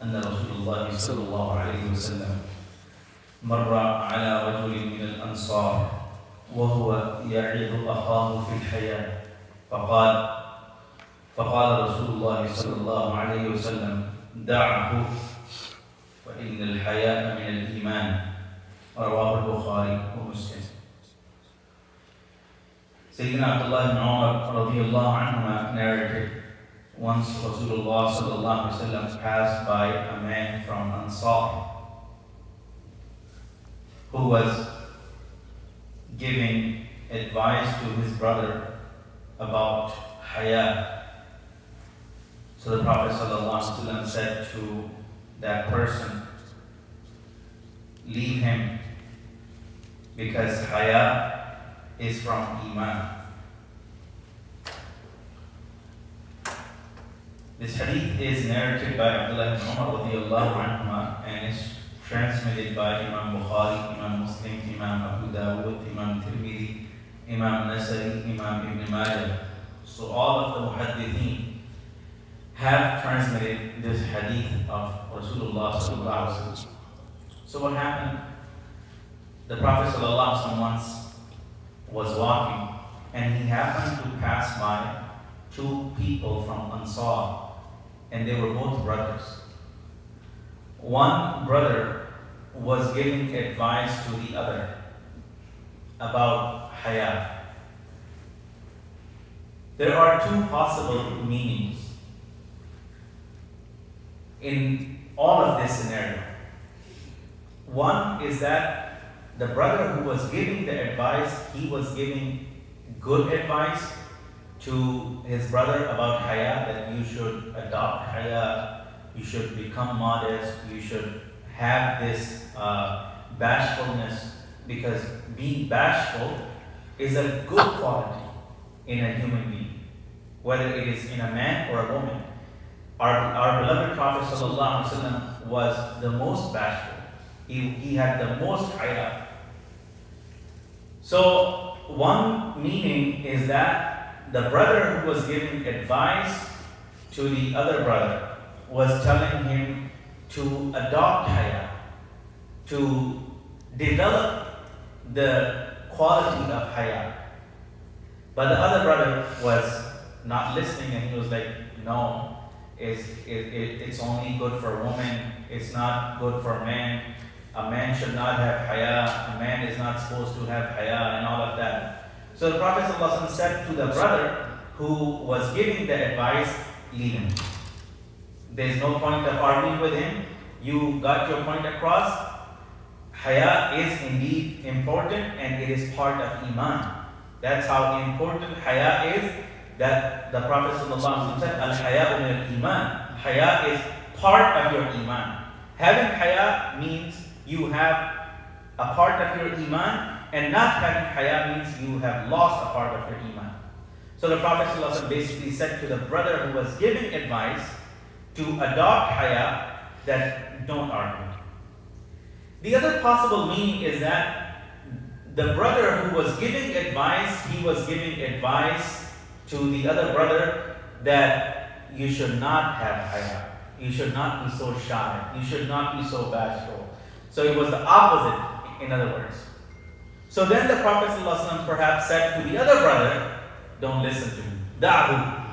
أن رسول الله صلى الله عليه وسلم مر على رجل من الأنصار وهو يعظ أخاه في الحياة فقال رسول الله صلى الله عليه وسلم دعه فإن الحياء من الإيمان رواه البخاري ومسلم. Sayyidina Abdullah ibn Umar radiyallahu anhuma narrated, once Rasulullah sallallahu alaihi wasallam passed by a man from Ansar who was giving advice to his brother about haya. So the Prophet sallallahu alaihi wasallam said to that person, leave him, because haya is from Iman. This hadith is narrated by Abdullah ibn Umar radiyallahu anhuma and is transmitted by Imam Bukhari, Imam Muslim, Imam Abu Dawud, Imam Tirmidhi, Imam Nasai, Imam Ibn Majah. So all of the muhaddithin have transmitted this hadith of Rasulullah sallallahu alaihi wasallam. So what happened? The Prophet sallallahu alaihi wasallam once was walking and he happened to pass by two people from Ansar, and they were both brothers. One brother was giving advice to the other about haya. There are two possible meanings in all of this scenario. One is that the brother who was giving the advice, he was giving good advice to his brother about haya, that you should adopt haya, you should become modest, you should have this bashfulness, because being bashful is a good quality in a human being, whether it is in a man or a woman. Our beloved Prophet ﷺ was the most bashful. He had the most haya. So one meaning is that the brother who was giving advice to the other brother was telling him to adopt haya, to develop the quality of haya. But the other brother was not listening, and he was like, no, it's only good for women, it's not good for men. A man should not have haya, a man is not supposed to have haya, and all of that. So the Prophet ﷺ said to the brother who was giving the advice, leave him. There's no point of arguing with him. You got your point across. Haya is indeed important, and it is part of Iman. That's how important haya is, that the Prophet ﷺ said, al-haya'u min al-iman. Haya is part of your Iman. Having haya means you have a part of your Iman, and not having haya means you have lost a part of your Iman. So the Prophet ﷺ basically said to the brother who was giving advice to adopt haya, that don't argue. The other possible meaning is that the brother who was giving advice, he was giving advice to the other brother that you should not have haya. You should not be so shy. You should not be so bashful. So it was the opposite, in other words. So then the Prophet ﷺ perhaps said to the other brother, don't listen to him. Da'hu.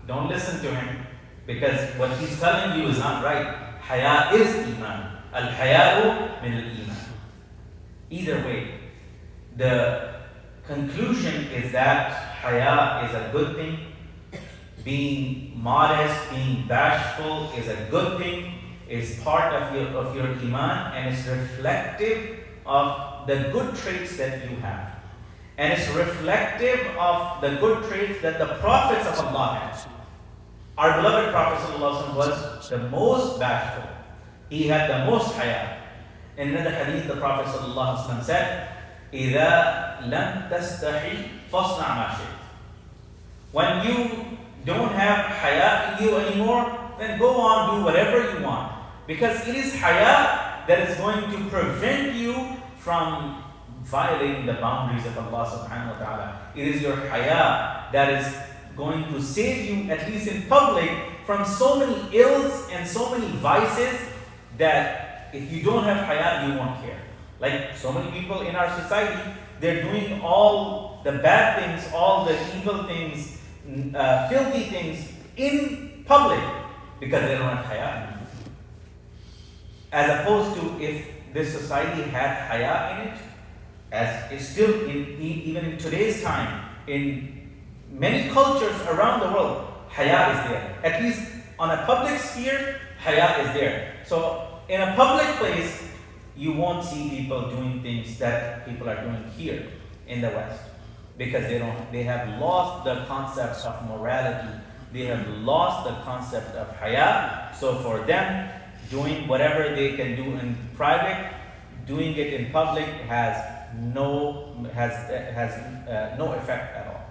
Don't listen to him, because what he's telling you is not right. Haya is Iman. Al-haya'u min al-Iman. Either way, the conclusion is that haya is a good thing. Being modest, being bashful is a good thing, is part of your Iman, and it's reflective of the good traits that you have. And it's reflective of the good traits that the prophets of Allah had. Our beloved Prophet ﷺ was the most bashful. He had the most haya. In another hadith, the Prophet ﷺ said, إِذَا لَمْ تَسْتَحِي فَاصْنَعْ مَا شِئْتَ. When you don't have haya in you anymore, then go on, do whatever you want. Because it is haya that is going to prevent you from violating the boundaries of Allah subhanahu wa ta'ala. It is your haya that is going to save you, at least in public, from so many ills and so many vices that if you don't have haya, you won't care. Like so many people in our society, they're doing all the bad things, all the evil things, filthy things in public because they don't have haya. As opposed to if this society had haya in it, as is still even in today's time, in many cultures around the world, haya is there. At least on a public sphere, haya is there. So in a public place, you won't see people doing things that people are doing here in the West, because they have lost the concept of morality. They have lost the concept of haya. So for them, doing whatever they can do in private, doing it in public has no effect at all.